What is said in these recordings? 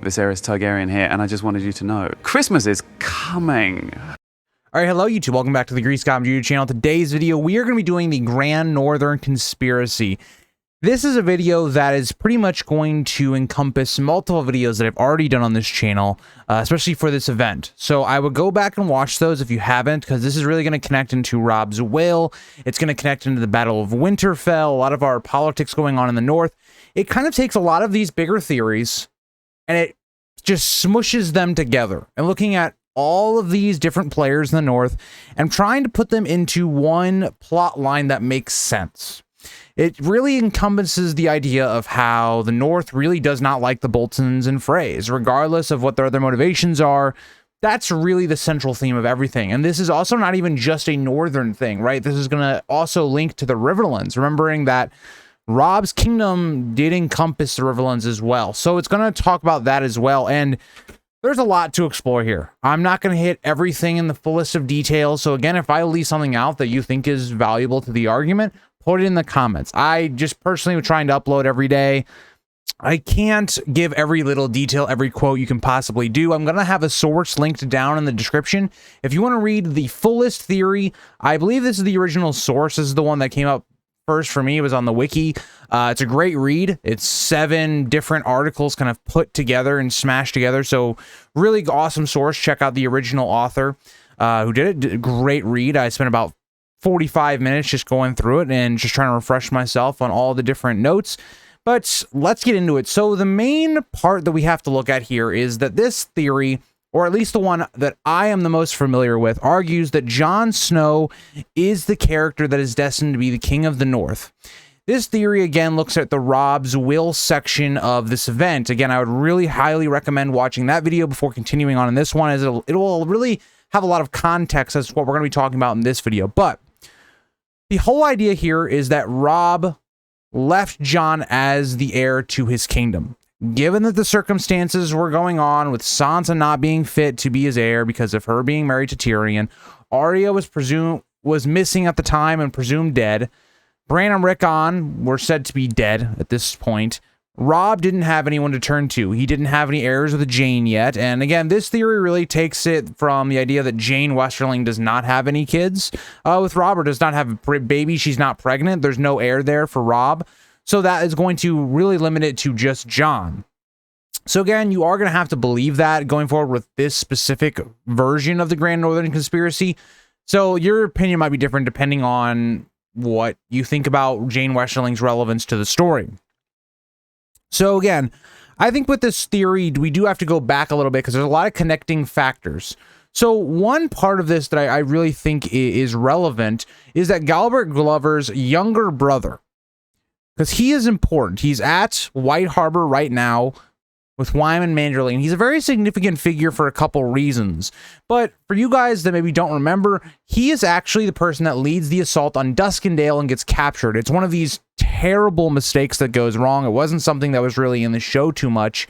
Viserys Targaryen here, and I just wanted you to know, Christmas is coming. All right, hello YouTube. Welcome back to the Grease Goblin YouTube channel. Today's video, we are going to be doing the Grand Northern Conspiracy. This is a video that is pretty much going to encompass multiple videos that I've already done on this channel, especially for this event. So I would go back and watch those if you haven't, because this is really going to connect into Robb's will. It's going to connect into the Battle of Winterfell, a lot of our politics going on in the North. It kind of takes a lot of these bigger theories and it just smushes them together. And looking at all of these different players in the North and trying to put them into one plot line that makes sense. It really encompasses the idea of how the North really does not like the Boltons and Freys, regardless of what their other motivations are. That's really the central theme of everything. And this is also not even just a Northern thing, right? This is going to also link to the Riverlands, remembering that Robb's kingdom did encompass the Riverlands as well. So it's going to talk about that as well. And there's a lot to explore here. I'm not going to hit everything in the fullest of details. So again, if I leave something out that you think is valuable to the argument, put it in the comments. I just personally am trying to upload every day. I can't give every little detail, every quote you can possibly do. I'm going to have a source linked down in the description. If you want to read the fullest theory, I believe this is the original source. This is the one that came up first for me. It was on the wiki. It's a great read. It's 7 different articles kind of put together and smashed together. So really awesome source. Check out the original author who did it. Great read. I spent about 45 minutes just going through it and just trying to refresh myself on all the different notes. But let's get into it. So the main part that we have to look at here is that this theory, or at least the one that I am the most familiar with, argues that Jon Snow is the character that is destined to be the King of the North. This theory, again, looks at the Robb's will section of this event. Again, I would really highly recommend watching that video before continuing on in this one, as it will really have a lot of context as to what we're going to be talking about in this video. But the whole idea here is that Robb left Jon as the heir to his kingdom. Given that the circumstances were going on with Sansa not being fit to be his heir because of her being married to Tyrion, Arya was missing at the time and presumed dead. Bran and Rickon were said to be dead at this point. Robb didn't have anyone to turn to. He didn't have any heirs with Jane yet. And again, this theory really takes it from the idea that Jane Westerling does not have any kids with Robb, or does not have a baby. She's not pregnant. There's no heir there for Robb. So that is going to really limit it to just Jon. So again, you are going to have to believe that going forward with this specific version of the Grand Northern Conspiracy. So your opinion might be different depending on what you think about Jane Westerling's relevance to the story. So again, I think with this theory, we do have to go back a little bit because there's a lot of connecting factors. So one part of this that I really think is relevant is that Galbert Glover's younger brother, because he is important. He's at White Harbor right now with Wyman Manderley. He's a very significant figure for a couple reasons. But for you guys that maybe don't remember, he is actually the person that leads the assault on Duskendale and gets captured. It's one of these terrible mistakes that goes wrong. It wasn't something that was really in the show too much.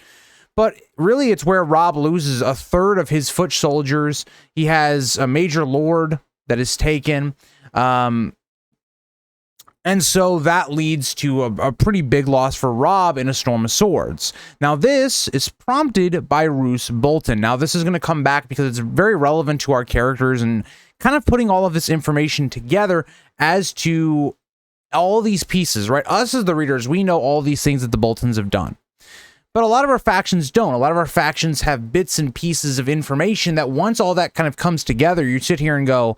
But really, it's where Robb loses a third of his foot soldiers. He has a major lord that is taken. And so that leads to a pretty big loss for Robb in A Storm of Swords. Now, this is prompted by Roose Bolton. Now, this is going to come back because it's very relevant to our characters and kind of putting all of this information together as to all these pieces, right? Us as the readers, we know all these things that the Boltons have done. But a lot of our factions don't. A lot of our factions have bits and pieces of information that once all that kind of comes together, you sit here and go,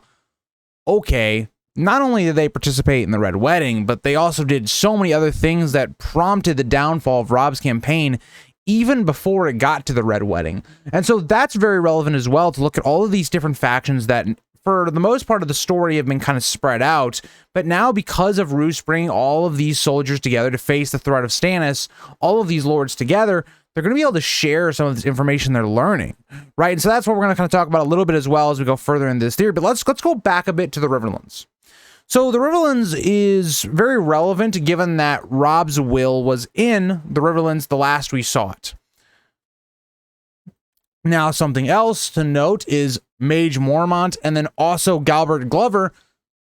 okay, not only did they participate in the Red Wedding, but they also did so many other things that prompted the downfall of Robb's campaign even before it got to the Red Wedding. And so that's very relevant as well to look at all of these different factions that for the most part of the story have been kind of spread out. But now because of Roose bringing all of these soldiers together to face the threat of Stannis, all of these lords together, they're going to be able to share some of this information they're learning, right? And so that's what we're going to kind of talk about a little bit as well as we go further into this theory. But let's go back a bit to the Riverlands. So the Riverlands is very relevant given that Robb's will was in the Riverlands the last we saw it. Now, something else to note is Mage Mormont and then also Galbert Glover,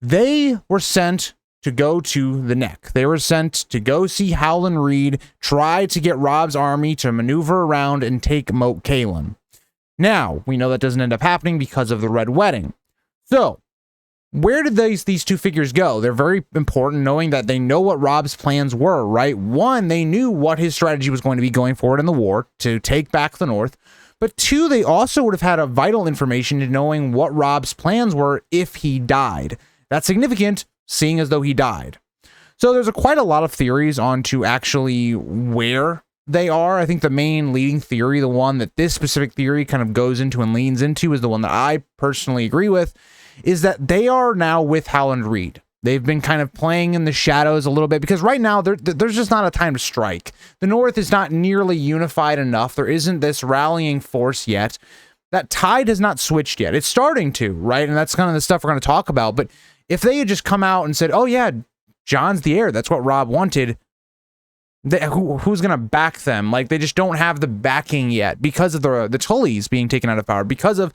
they were sent to go to the Neck. They were sent to go see Howland Reed, try to get Robb's army to maneuver around and take Moat Cailin. Now, we know that doesn't end up happening because of the Red Wedding. So, where did these two figures go? They're very important, knowing that they know what Robb's plans were, right? One, they knew what his strategy was going to be going forward in the war to take back the North. But two, they also would have had a vital information in knowing what Robb's plans were if he died. That's significant, seeing as though he died. So there's quite a lot of theories on to actually where they are. I think the main leading theory, the one that this specific theory kind of goes into and leans into, is the one that I personally agree with, is that they are now with Howland Reed. They've been kind of playing in the shadows a little bit because right now there's just not a time to strike. The North is not nearly unified enough. There isn't this rallying force yet. That tide has not switched yet. It's starting to, right? And that's kind of the stuff we're going to talk about. But if they had just come out and said, oh yeah, Jon's the heir, that's what Robb wanted, who's going to back them? Like, they just don't have the backing yet because of the Tullys being taken out of power, because of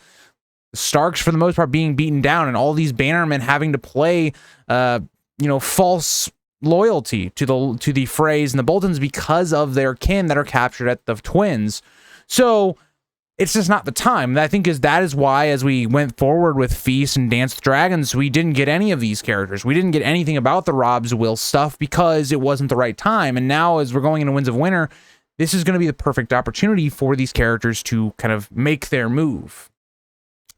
Starks for the most part being beaten down, and all these bannermen having to play false loyalty to the Freys and the Boltons because of their kin that are captured at the Twins. So it's just not the time. I think that is why, as we went forward with Feast and Dance with Dragons, we didn't get any of these characters. We didn't get anything about the Robb's Will stuff because it wasn't the right time. And now, as we're going into Winds of Winter, this is going to be the perfect opportunity for these characters to kind of make their move.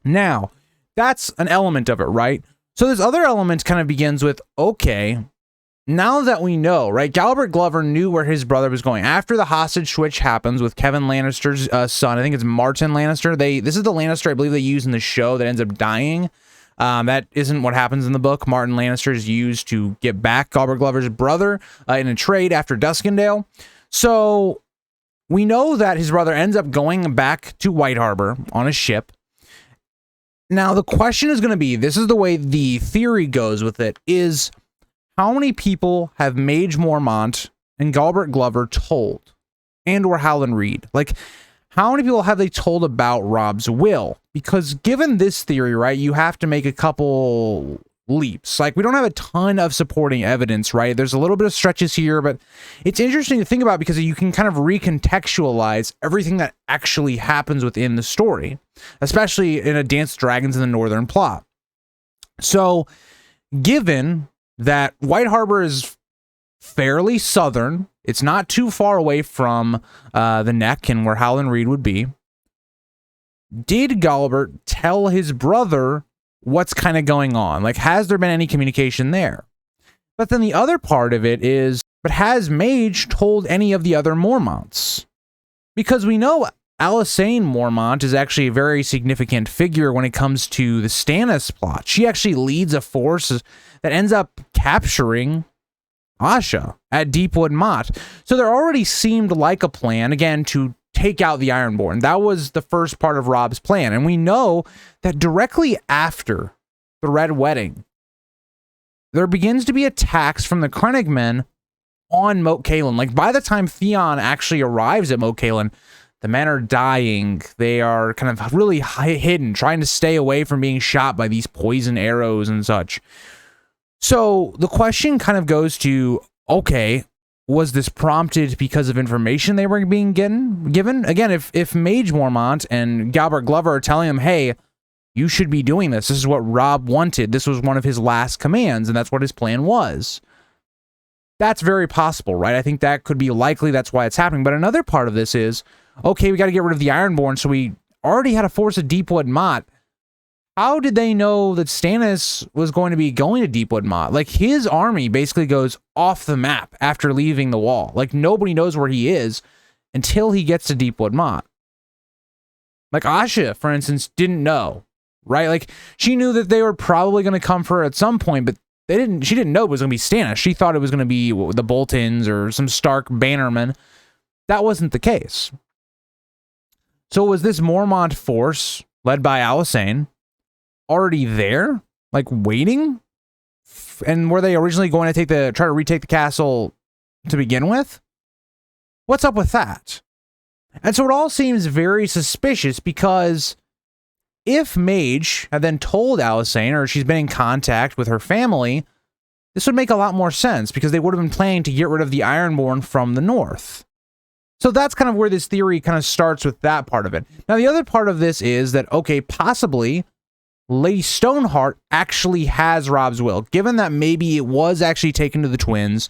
Now, that's an element of it, right? So this other element kind of begins with, okay, now that we know, right? Galbert Glover knew where his brother was going. After the hostage switch happens with Kevin Lannister's son, I think it's Martin Lannister. This is the Lannister I believe they use in the show that ends up dying. That isn't what happens in the book. Martin Lannister is used to get back Galbert Glover's brother in a trade after Duskendale. So we know that his brother ends up going back to White Harbor on a ship. Now, the question is going to be, this is the way the theory goes with it, is how many people have Mage Mormont and Galbert Glover told? And or Howland Reed? Like, how many people have they told about Robb's will? Because given this theory, right, you have to make a couple leaps. Like, we don't have a ton of supporting evidence, right? There's a little bit of stretches here, but it's interesting to think about because you can kind of recontextualize everything that actually happens within the story, especially in a Dance with Dragons in the Northern plot. So, given that White Harbor is fairly southern, it's not too far away from the Neck and where Howland Reed would be, did Galbert tell his brother what's kind of going on? Like, has there been any communication there? But then the other part of it is, but has Mage told any of the other Mormonts? Because we know Alysanne Mormont is actually a very significant figure when it comes to the Stannis plot. She actually leads a force that ends up capturing Asha at Deepwood Mott. So there already seemed like a plan, again, to take out the Ironborn. That was the first part of Robb's plan. And we know that directly after the Red Wedding, there begins to be attacks from the Krennicmen on Moat Cailin. Like, by the time Theon actually arrives at Moat Cailin, the men are dying. They are kind of really hidden, trying to stay away from being shot by these poison arrows and such. So the question kind of goes to, okay, was this prompted because of information they were being given? Again, if Mage Mormont and Galbert Glover are telling him, hey, you should be doing this. This is what Robb wanted. This was one of his last commands, and that's what his plan was. That's very possible, right? I think that could be likely. That's why it's happening. But another part of this is, okay, we got to get rid of the Ironborn, so we already had a force at Deepwood Mott. How did they know that Stannis was going to be going to Deepwood Mott? Like, his army basically goes off the map after leaving the wall. Like, nobody knows where he is until he gets to Deepwood Mott. Like, Asha, for instance, didn't know, right? Like, she knew that they were probably going to come for her at some point, but she didn't know it was going to be Stannis. She thought it was going to be the Boltons or some Stark bannermen. That wasn't the case. So was this Mormont force, led by Alysanne, already there, like waiting? And were they originally going to try to retake the castle to begin with? What's up with that? And so it all seems very suspicious, because if Mage had then told Alysanne, or she's been in contact with her family, this would make a lot more sense because they would have been planning to get rid of the Ironborn from the north. So that's kind of where this theory kind of starts with that part of it. Now, the other part of this is that, okay, possibly Lady Stoneheart actually has Robb's will. Given that maybe it was actually taken to the twins,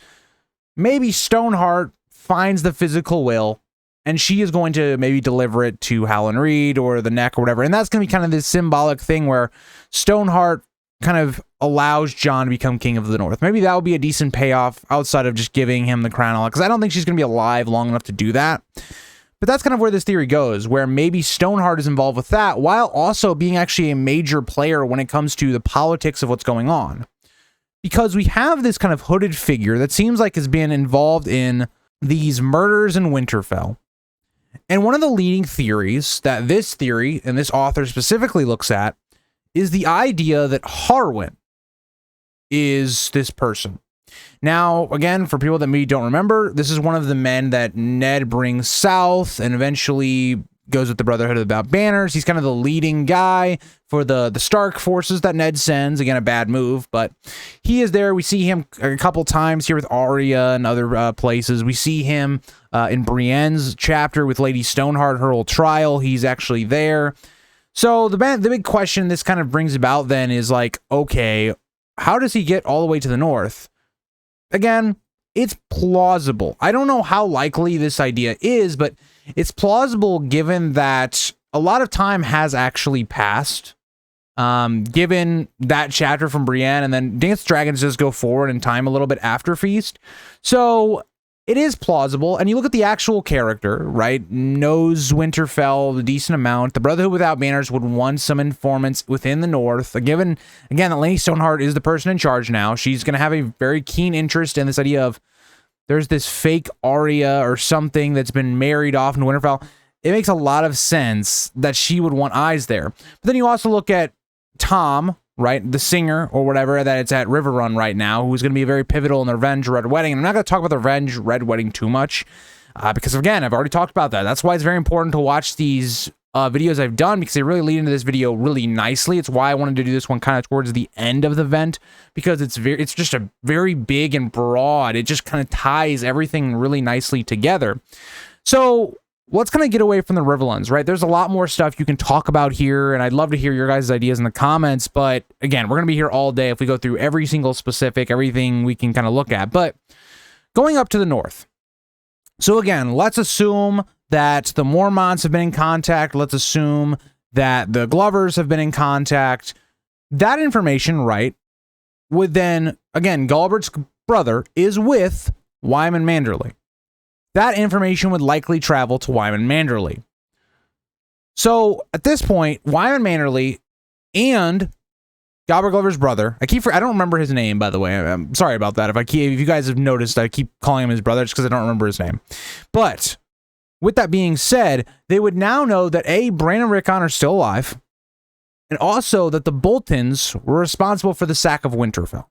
maybe Stoneheart finds the physical will and she is going to maybe deliver it to Howland Reed or the Neck or whatever. And that's going to be kind of this symbolic thing where Stoneheart kind of allows Jon to become king of the North. Maybe that would be a decent payoff outside of just giving him the crown, because I don't think she's going to be alive long enough to do that. But that's kind of where this theory goes, where maybe Stoneheart is involved with that, while also being actually a major player when it comes to the politics of what's going on. Because we have this kind of hooded figure that seems like has been involved in these murders in Winterfell. And one of the leading theories that this theory, and this author specifically looks at, is the idea that Harwin is this person. Now, again, for people that maybe don't remember, this is one of the men that Ned brings south and eventually goes with the Brotherhood of Banners. He's kind of the leading guy for the Stark forces that Ned sends. Again, a bad move, but he is there. We see him a couple times here with Arya and other places. We see him in Brienne's chapter with Lady Stoneheart, her old trial. He's actually there. So the big question this kind of brings about then is like, okay, how does he get all the way to the north? Again, it's plausible. I don't know how likely this idea is, but it's plausible given that a lot of time has actually passed. Given that chapter from Brienne, and then Dance Dragons just go forward in time a little bit after Feast. So it is plausible, and you look at the actual character, right? Knows Winterfell a decent amount. The Brotherhood Without Banners would want some informants within the North. Given, again, that Lady Stoneheart is the person in charge now, she's going to have a very keen interest in this idea of there's this fake Arya or something that's been married off in Winterfell. It makes a lot of sense that she would want eyes there. But then you also look at Tom, right, the singer or whatever that it's at Riverrun right now, who's going to be very pivotal in the Revenge Red Wedding. And I'm not going to talk about the Revenge Red Wedding too much because, again, I've already talked about that. That's why it's very important to watch these videos I've done, because they really lead into this video really nicely. It's why I wanted to do this one kind of towards the end of the event, because it's just a very big and broad. It just kind of ties everything really nicely together. So let's kind of get away from the Riverlands, right? There's a lot more stuff you can talk about here, and I'd love to hear your guys' ideas in the comments, but again, we're going to be here all day if we go through every single specific, everything we can kind of look at. But going up to the north. So again, let's assume that the Mormonts have been in contact. Let's assume that the Glovers have been in contact. That information, right, would then, again, Galbert's brother is with Wyman Manderley. That information would likely travel to Wyman Manderley. So at this point, Wyman Manderley and Galbert Glover's brother, I don't remember his name, by the way. I'm sorry about that. If you guys have noticed, I keep calling him his brother just because I don't remember his name. But with that being said, they would now know that A, Bran and Rickon are still alive, and also that the Boltons were responsible for the sack of Winterfell.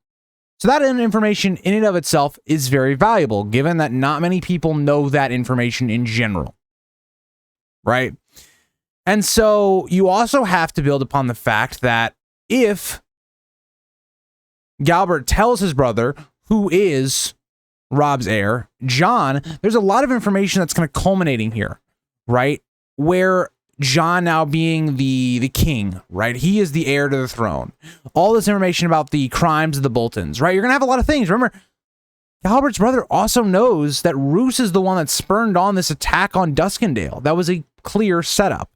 So that information in and of itself is very valuable, given that not many people know that information in general, right? And so you also have to build upon the fact that if Galbert tells his brother, who is Robb's heir, Jon, there's a lot of information that's kind of culminating here, right? Where Jon now being the king, right? He is the heir to the throne. All this information about the crimes of the Boltons, right? You're going to have a lot of things. Remember, Galbert's brother also knows that Roose is the one that spurned on this attack on Duskendale. That was a clear setup.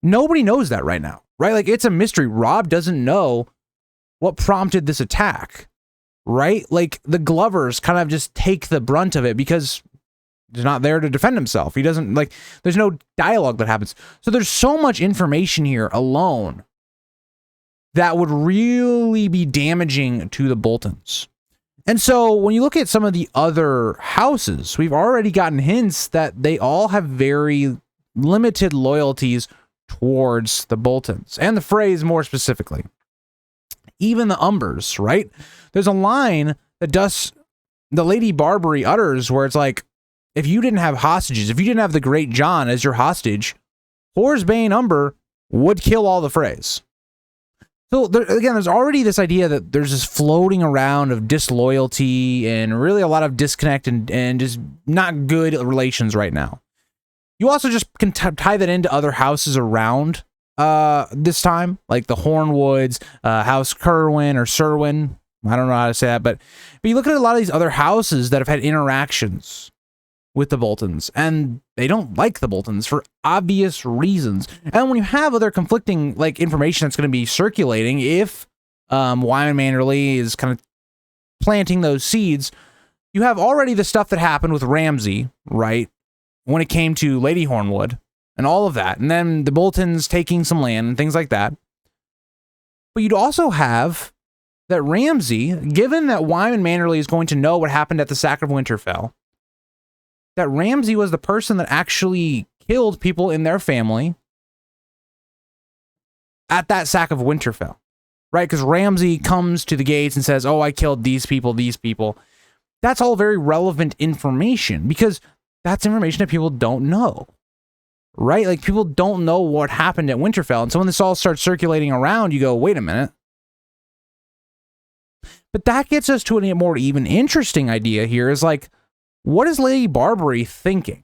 Nobody knows that right now, right? Like, it's a mystery. Robb doesn't know what prompted this attack, right? Like, the Glovers kind of just take the brunt of it because he's not there to defend himself. He doesn't, like, there's no dialogue that happens. So there's so much information here alone that would really be damaging to the Boltons. And so when you look at some of the other houses, we've already gotten hints that they all have very limited loyalties towards the Boltons and the Freys more specifically. Even the Umbers, right? There's a line that the Lady Barbary utters where it's like, if you didn't have hostages, if you didn't have the Great Jon as your hostage, Horsebane Umber would kill all the Freys. So again, there's already this idea that there's this floating around of disloyalty and really a lot of disconnect and just not good relations right now. You also just can tie that into other houses around this time, like the Hornwoods, House Kerwin or Serwin. I don't know how to say that, but you look at a lot of these other houses that have had interactions with the Boltons, and they don't like the Boltons for obvious reasons. And when you have other conflicting like information that's going to be circulating, if Wyman Manderly is kind of planting those seeds, you have already the stuff that happened with Ramsay, right? When it came to Lady Hornwood and all of that, and then the Boltons taking some land and things like that. But you'd also have that Ramsay, given that Wyman Manderly is going to know what happened at the Sack of Winterfell, that Ramsay was the person that actually killed people in their family at that Sack of Winterfell, right? Because Ramsay comes to the gates and says, oh, I killed these people, these people. That's all very relevant information because that's information that people don't know, right? Like people don't know what happened at Winterfell. And so when this all starts circulating around, you go, wait a minute. But that gets us to a more even interesting idea here is like, what is Lady Barbary thinking?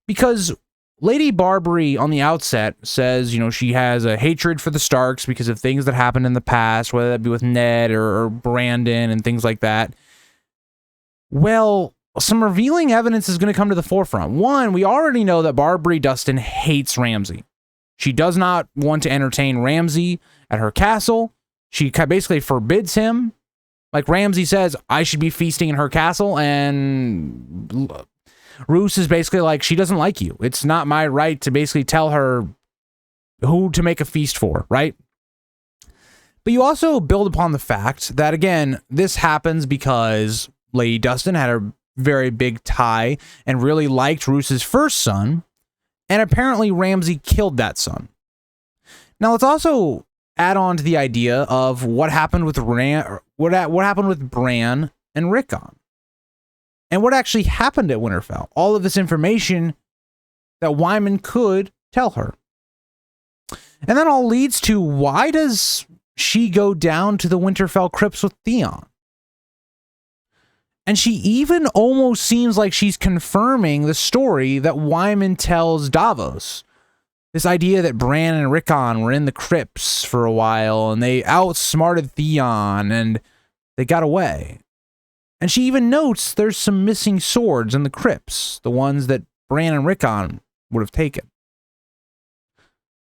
Because Lady Barbary on the outset says, you know, she has a hatred for the Starks because of things that happened in the past, whether that be with Ned or Brandon and things like that. Well, some revealing evidence is going to come to the forefront. One, we already know that Barbary Dustin hates Ramsay. She does not want to entertain Ramsay at her castle. She basically forbids him. Like Ramsay says, I should be feasting in her castle, and Roose is basically like, she doesn't like you. It's not my right to basically tell her who to make a feast for, right? But you also build upon the fact that, again, this happens because Lady Dustin had a very big tie and really liked Roose's first son, and apparently Ramsay killed that son. Now, let's also add on to the idea of what happened with what happened with Bran and Rickon, and what actually happened at Winterfell. All of this information that Wyman could tell her, and that all leads to why does she go down to the Winterfell crypts with Theon? And she even almost seems like she's confirming the story that Wyman tells Davos. This idea that Bran and Rickon were in the crypts for a while and they outsmarted Theon and they got away. And she even notes there's some missing swords in the crypts, the ones that Bran and Rickon would have taken.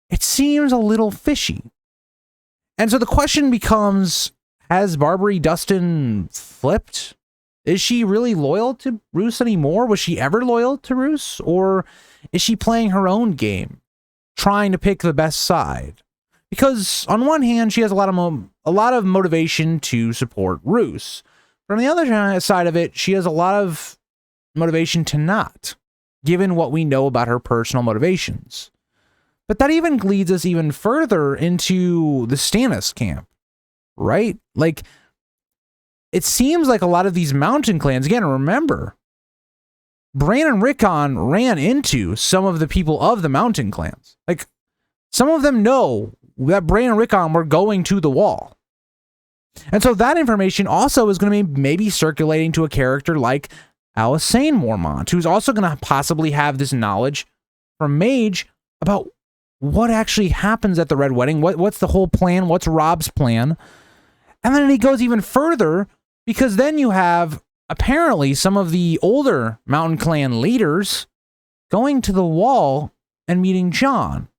It seems a little fishy. And so the question becomes, has Barbary Dustin flipped? Is she really loyal to Roose anymore? Was she ever loyal to Roose? Or is she playing her own game, trying to pick the best side? Because on one hand, she has a lot of motivation to support Roose. But on the other side of it, she has a lot of motivation to not, given what we know about her personal motivations. But that even leads us even further into the Stannis camp, right? Like, it seems like a lot of these mountain clans, again, remember, Bran and Rickon ran into some of the people of the mountain clans. Like, some of them know that Bran and Rickon were going to the wall. And so that information also is going to be maybe circulating to a character like Alysanne Mormont, who's also going to possibly have this knowledge from Mage about what actually happens at the Red Wedding, what's the whole plan, what's Robb's plan. And then he goes even further, because then you have apparently some of the older Mountain Clan leaders going to the wall and meeting Jon.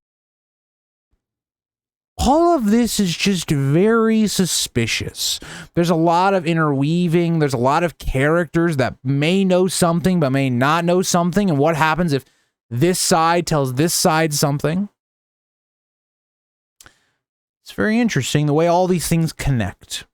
All of this is just very suspicious. There's a lot of interweaving. There's a lot of characters that may know something but may not know something. And what happens if this side tells this side something? It's very interesting the way all these things connect.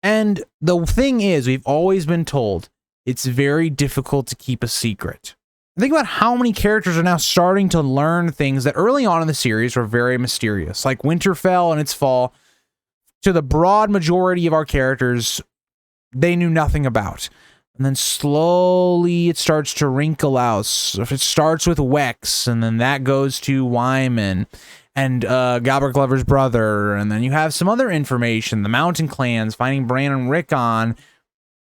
And the thing is, we've always been told it's very difficult to keep a secret. Think about how many characters are now starting to learn things that early on in the series were very mysterious, like Winterfell and its fall. To the broad majority of our characters, they knew nothing about. And then slowly it starts to wrinkle out. So if it starts with Wex, and then that goes to Wyman. and Gobert Glover's brother, and then you have some other information, the Mountain Clans, finding Bran and Rickon.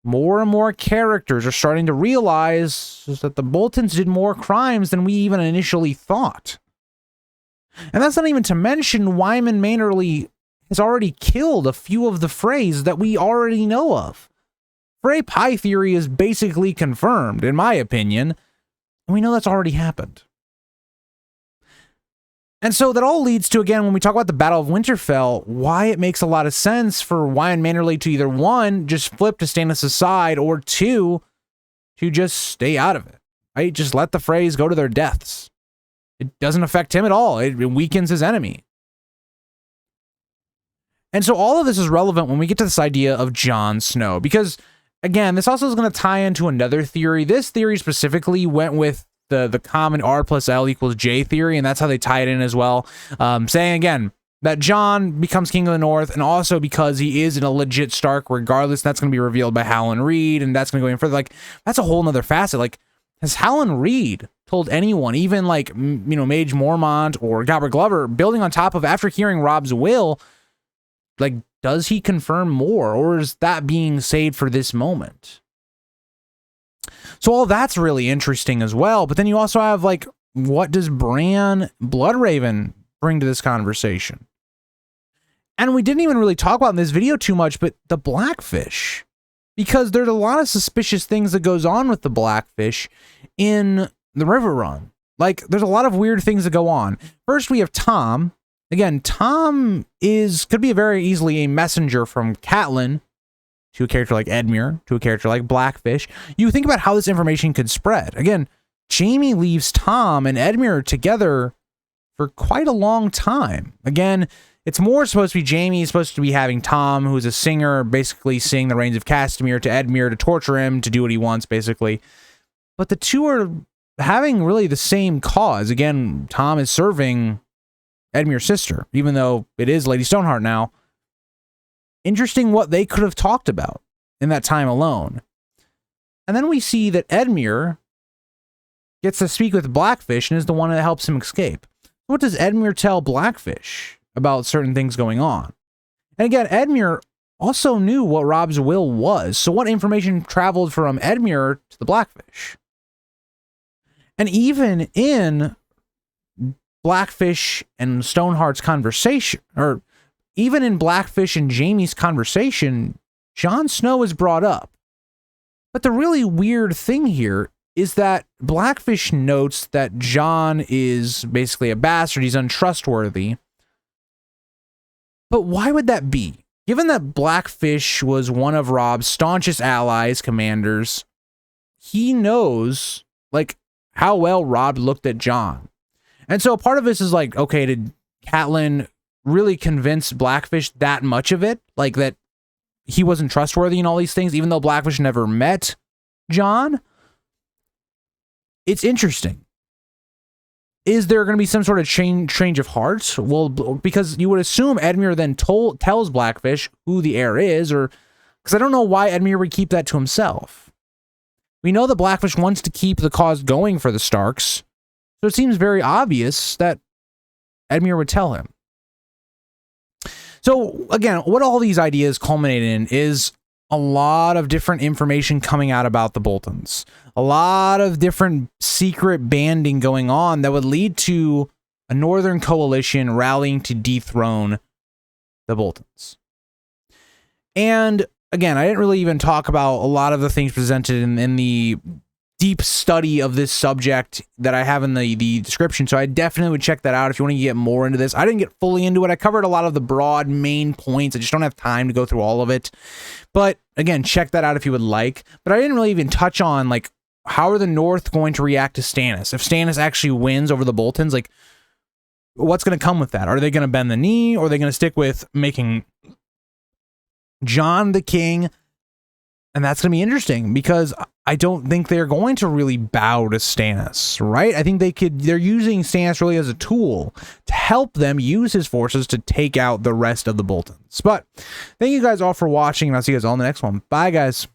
More and more characters are starting to realize that the Boltons did more crimes than we even initially thought. And that's not even to mention Wyman Manerly has already killed a few of the Freys that we already know of. Frey Pie theory is basically confirmed, in my opinion, and we know that's already happened. And so that all leads to, again, when we talk about the Battle of Winterfell, why it makes a lot of sense for Wyman Manerly to either, one, just flip to Stannis' side, or two, to just stay out of it, right? Just let the Freys go to their deaths. It doesn't affect him at all. It weakens his enemy. And so all of this is relevant when we get to this idea of Jon Snow, because, again, this also is going to tie into another theory. This theory specifically went with the common R plus L equals J theory, and that's how they tie it in as well. Saying, again, that Jon becomes King of the North, and also because he is a legit Stark regardless, that's going to be revealed by Howland Reed, and that's going to go even further. Like, that's a whole nother facet. Like, has Howland Reed told anyone, even like, Mage Mormont or Gobert Glover, building on top of, after hearing Robb's will, like, does he confirm more, or is that being saved for this moment? So all that's really interesting as well. But then you also have, like, what does Bran Bloodraven bring to this conversation? And we didn't even really talk about in this video too much, but the Blackfish. Because there's a lot of suspicious things that goes on with the Blackfish in the River Run. Like, there's a lot of weird things that go on. First, we have Tom. Again, Tom could be very easily a messenger from Catelyn to a character like Edmure, to a character like Blackfish. You think about how this information could spread. Again, Jaime leaves Tom and Edmure together for quite a long time. Again, it's more supposed to be Jaime is supposed to be having Tom, who's a singer, basically sing the Rains of Castamere to Edmure to torture him, to do what he wants, basically. But the two are having really the same cause. Again, Tom is serving Edmure's sister, even though it is Lady Stoneheart now. Interesting what they could have talked about in that time alone. And then we see that Edmure gets to speak with Blackfish and is the one that helps him escape. What does Edmure tell Blackfish about certain things going on? And again, Edmure also knew what Robb's will was. So what information traveled from Edmure to the Blackfish? And even in Blackfish and Stoneheart's conversation, or even in Blackfish and Jaime's conversation, Jon Snow is brought up. But the really weird thing here is that Blackfish notes that Jon is basically a bastard, he's untrustworthy. But why would that be? Given that Blackfish was one of Robb's staunchest allies, commanders, he knows, like, how well Robb looked at Jon. And so part of this is like, okay, did Catelyn really convince Blackfish that much of it? Like, that he wasn't trustworthy and all these things, even though Blackfish never met Jon? It's interesting. Is there going to be some sort of change of heart? Well, because you would assume Edmure then tells Blackfish who the heir is, or because I don't know why Edmure would keep that to himself. We know that Blackfish wants to keep the cause going for the Starks, so it seems very obvious that Edmure would tell him. So again, what all these ideas culminate in is a lot of different information coming out about the Boltons. A lot of different secret banding going on that would lead to a northern coalition rallying to dethrone the Boltons. And again, I didn't really even talk about a lot of the things presented in the deep study of this subject that I have in the description, so I definitely would check that out if you want to get more into this. I didn't get fully into it. I covered a lot of the broad main points. I just don't have time to go through all of it. But again, check that out if you would like. But I didn't really even touch on, like, how are the North going to react to Stannis? If Stannis actually wins over the Boltons, like, what's going to come with that? Are they going to bend the knee, or are they going to stick with making Jon the king? And that's going to be interesting, because I don't think they're going to really bow to Stannis, right? I think they're using Stannis really as a tool to help them use his forces to take out the rest of the Boltons. But thank you guys all for watching, and I'll see you guys all in the next one. Bye, guys.